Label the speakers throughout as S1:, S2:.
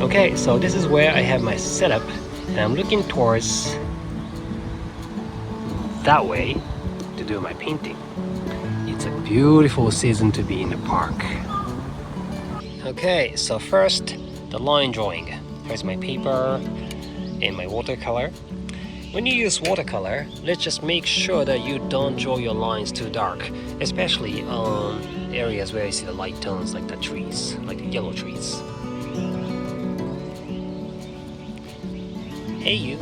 S1: Okay, so this is where I have my setup, and I'm looking towards that way to do my painting. It's a beautiful season to be in the park. Okay, so first the line drawing. Here's my paper and my watercolor. When you use watercolor, let's just make sure that you don't draw your lines too dark, especially on areas where you see the light tones like the trees, like the yellow trees. Hey you!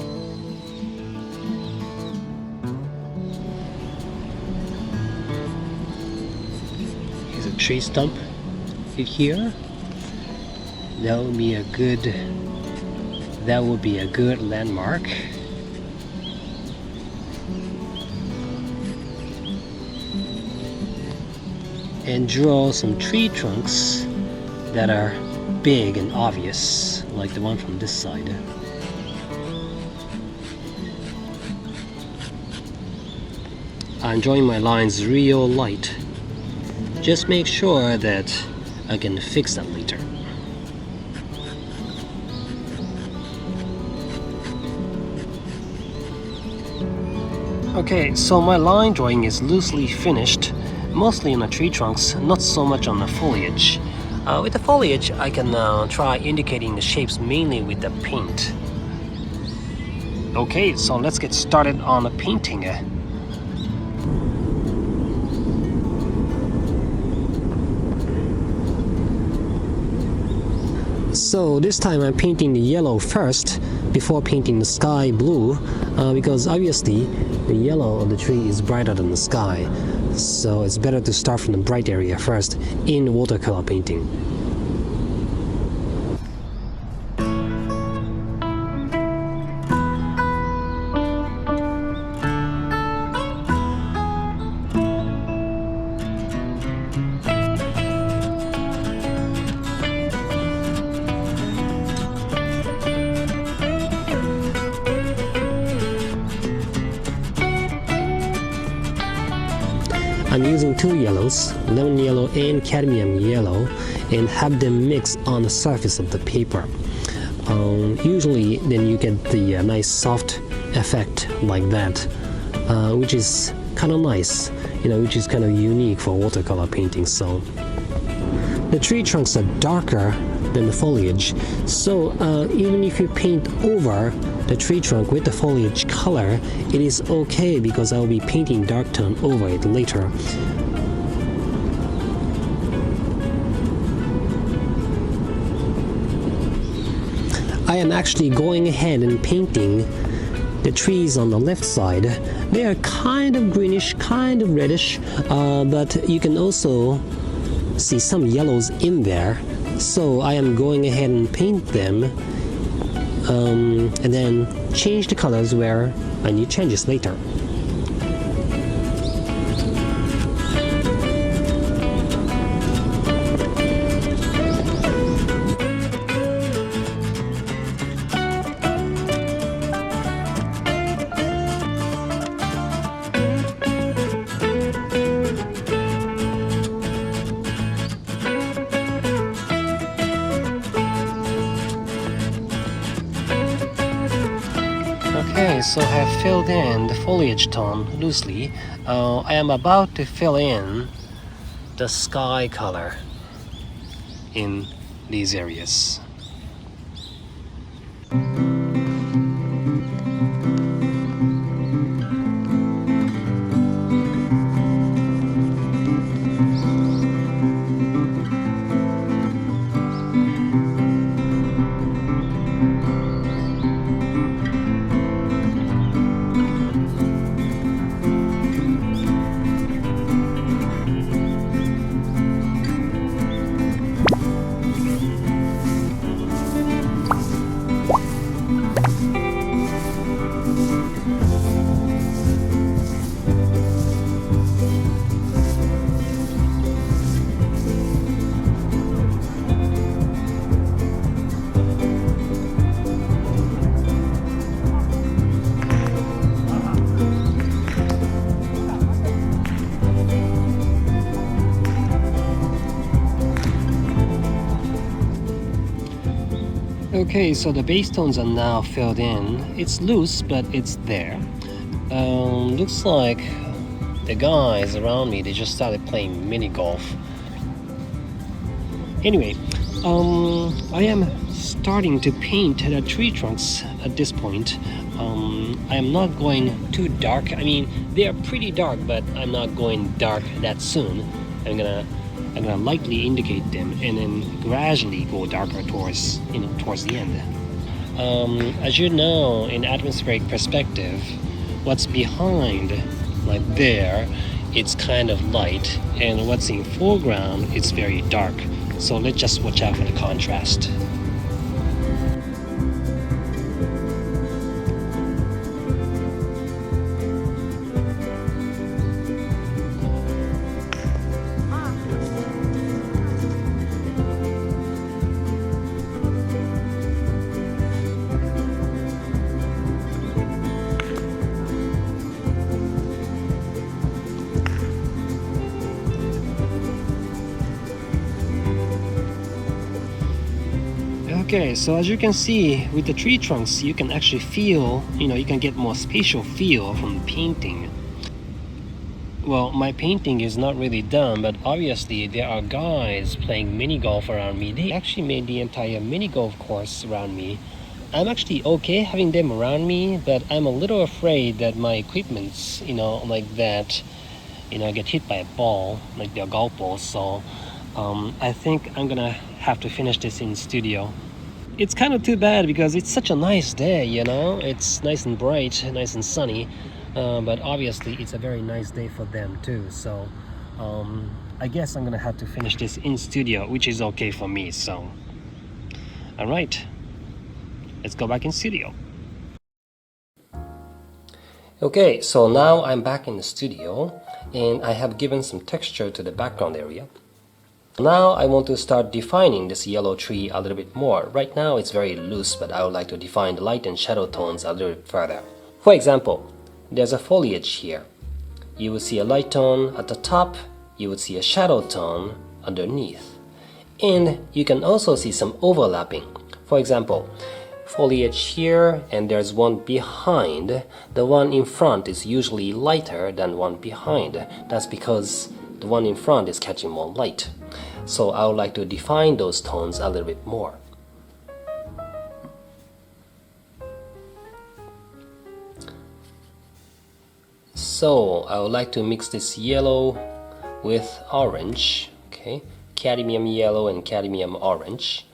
S1: Here's a tree stump right here. That would be a good landmark. And draw some tree trunks that are big and obvious, like the one from this side. I'm drawing my lines real light. Just make sure that I can fix that later. Okay, so my line drawing is loosely finished, mostly on the tree trunks, not so much on the foliage. With the foliage, I can try indicating the shapes mainly with the paint. Okay, so let's get started on the painting. So this time I'm painting the yellow first before painting the sky blue, because obviously the yellow of the tree is brighter than the sky, so it's better to start from the bright area first in watercolor painting. I'm using two yellows, lemon yellow and cadmium yellow, and have them mix on the surface of the paper. Usually then you get the nice soft effect like that, which is kind of nice, which is kind of unique for watercolor painting. So the tree trunks are darker than the foliage, so even if you paint over the tree trunk with the foliage color, it is okay because I'll be painting dark tone over it later. I am actually going ahead and painting the trees on the left side. They are kind of greenish, kind of reddish, but you can also see some yellows in there. So I am going ahead and paint them and then change the colors where I need changes later. Okay, so I have filled in the foliage tone loosely. I am about to fill in the sky color in these areas. Okay, so the base tones are now filled in. It's loose, but it's there. Looks like the guys around me, they just started playing mini golf. Anyway, I am starting to paint the tree trunks at this point. I am not going too dark. I mean, they are pretty dark, but I'm not going dark that soon. I'm gonna lightly indicate them and then gradually go darker towards the end. As you know, in atmospheric perspective, what's behind, like there, it's kind of light, and what's in foreground, it's very dark. So let's just watch out for the contrast. Okay, so as you can see with the tree trunks, you can actually feel, you can get more spatial feel from the painting. Well, my painting is not really done, but obviously there are guys playing mini golf around me. They actually made the entire mini golf course around me. I'm actually okay having them around me, but I'm a little afraid that my equipments, like that, get hit by a ball, like their golf balls. So I think I'm gonna have to finish this in studio. It's kind of too bad because it's such a nice day, it's nice and bright, nice and sunny, but obviously it's a very nice day for them too. So I guess I'm gonna have to finish this in studio, which is okay for me. So all right, let's go back in studio. Okay, so now I'm back in the studio and I have given some texture to the background area. Now I want to start defining this yellow tree a little bit more. Right now it's very loose, but I would like to define the light and shadow tones a little bit further. For example, there's a foliage here. You will see a light tone at the top, you would see a shadow tone underneath. And you can also see some overlapping. For example, foliage here and there's one behind. The one in front is usually lighter than one behind. That's because the one in front is catching more light. So I would like to define those tones a little bit more. So I would like to mix this yellow with orange, okay? Cadmium yellow and cadmium orange.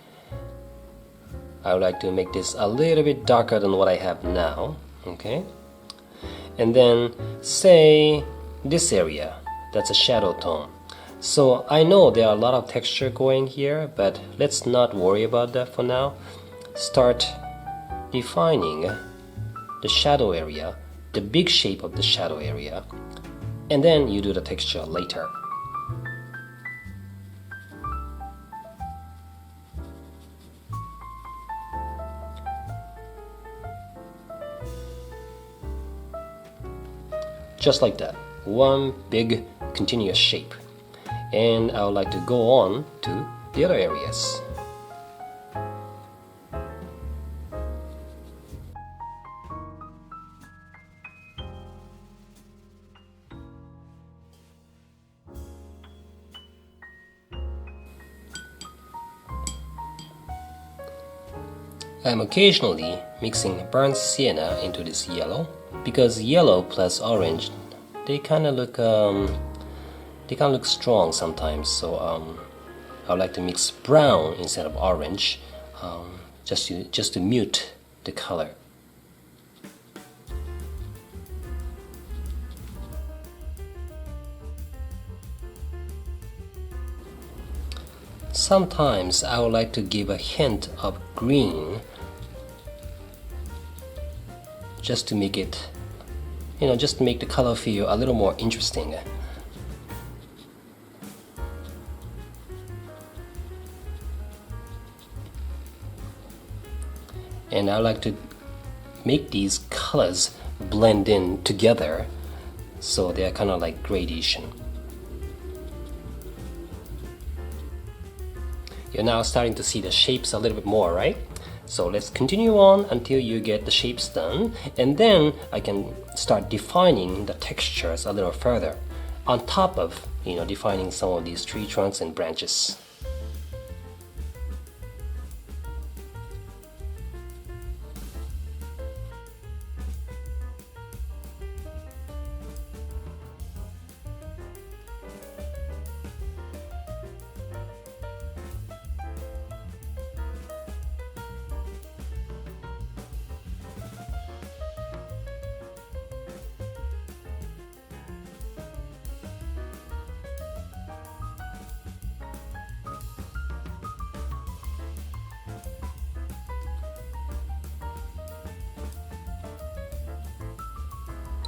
S1: I would like to make this a little bit darker than what I have now, okay? And then say this area, that's a shadow tone. So I know there are a lot of texture going here, but let's not worry about that for now. Start defining the shadow area, the big shape of the shadow area, and then you do the texture later. Just like that, one big continuous shape. And I would like to go on to the other areas. I'm occasionally mixing burnt sienna into this yellow because yellow plus orange, they kind of look strong sometimes. So I would like to mix brown instead of orange, just to mute the color. Sometimes I would like to give a hint of green, just to make it, just to make the color feel a little more interesting. And I like to make these colors blend in together so they're kind of like gradation. You're now starting to see the shapes a little bit more, right? So let's continue on until you get the shapes done, and then I can start defining the textures a little further on top of, defining some of these tree trunks and branches.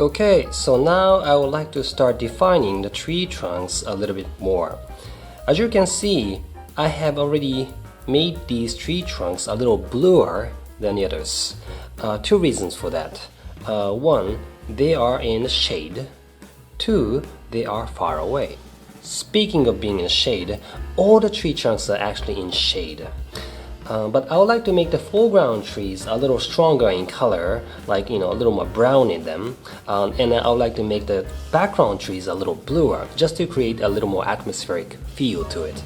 S1: Okay, so now I would like to start defining the tree trunks a little bit more. As you can see, I have already made these tree trunks a little bluer than the others. Two reasons for that. One, they are in the shade. Two, they are far away. Speaking of being in shade, all the tree trunks are actually in shade. But I would like to make the foreground trees a little stronger in color, like, a little more brown in them. And I would like to make the background trees a little bluer, just to create a little more atmospheric feel to it.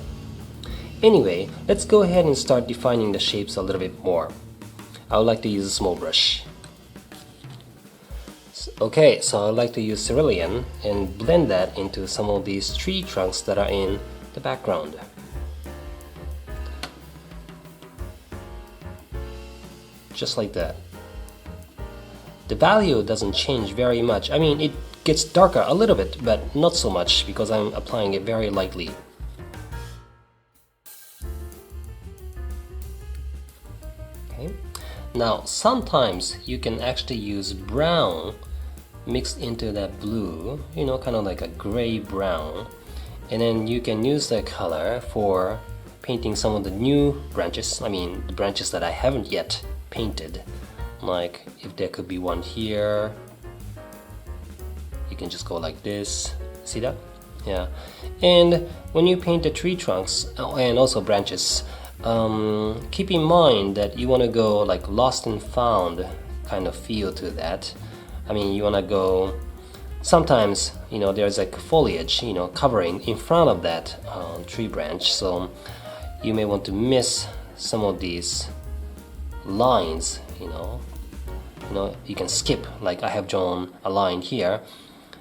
S1: Anyway, let's go ahead and start defining the shapes a little bit more. I would like to use a small brush. Okay, so I would like to use cerulean and blend that into some of these tree trunks that are in the background. Just like that. The value doesn't change very much. I mean, it gets darker a little bit, but not so much because I'm applying it very lightly. Okay. Now, sometimes you can actually use brown mixed into that blue, kind of like a gray brown, and then you can use that color for painting some of the new branches. I mean, the branches that I haven't yet painted. Like if there could be one here, you can just go like this. See that? Yeah. And when you paint the tree trunks and also branches, keep in mind that you want to go like lost and found kind of feel to that. I mean, you want to go, sometimes there's like foliage covering in front of that tree branch, so you may want to miss some of these lines. You can skip, like I have drawn a line here,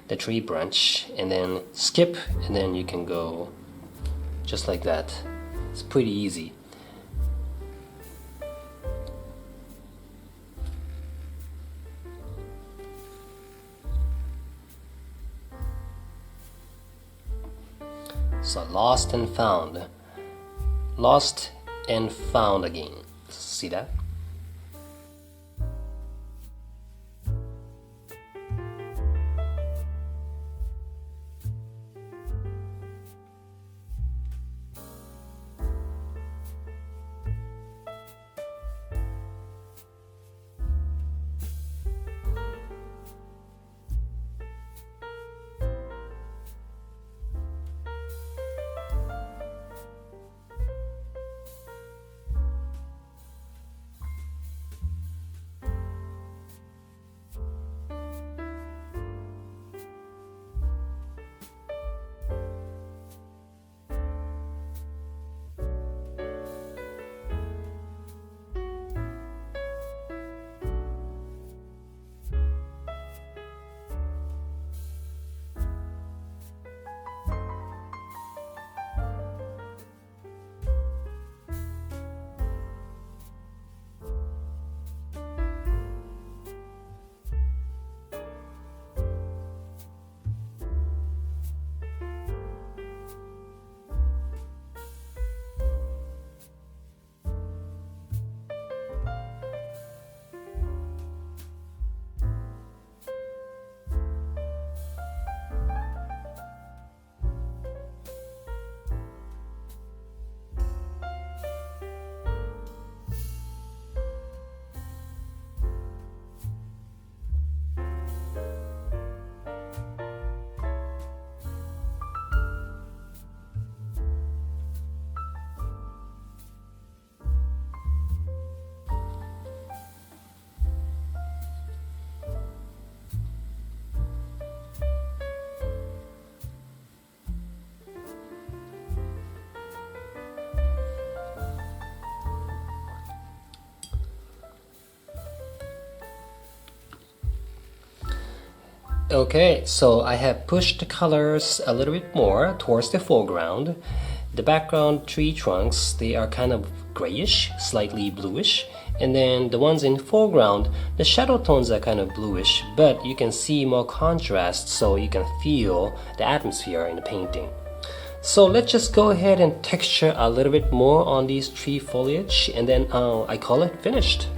S1: the tree branch, and then skip, and then you can go just like that. It's pretty easy. So lost and found. Lost and found again. See that? Okay, so I have pushed the colors a little bit more towards the foreground. The background tree trunks, they are kind of grayish, slightly bluish. And then the ones in foreground, the shadow tones are kind of bluish, but you can see more contrast so you can feel the atmosphere in the painting. So let's just go ahead and texture a little bit more on these tree foliage, and then I call it finished.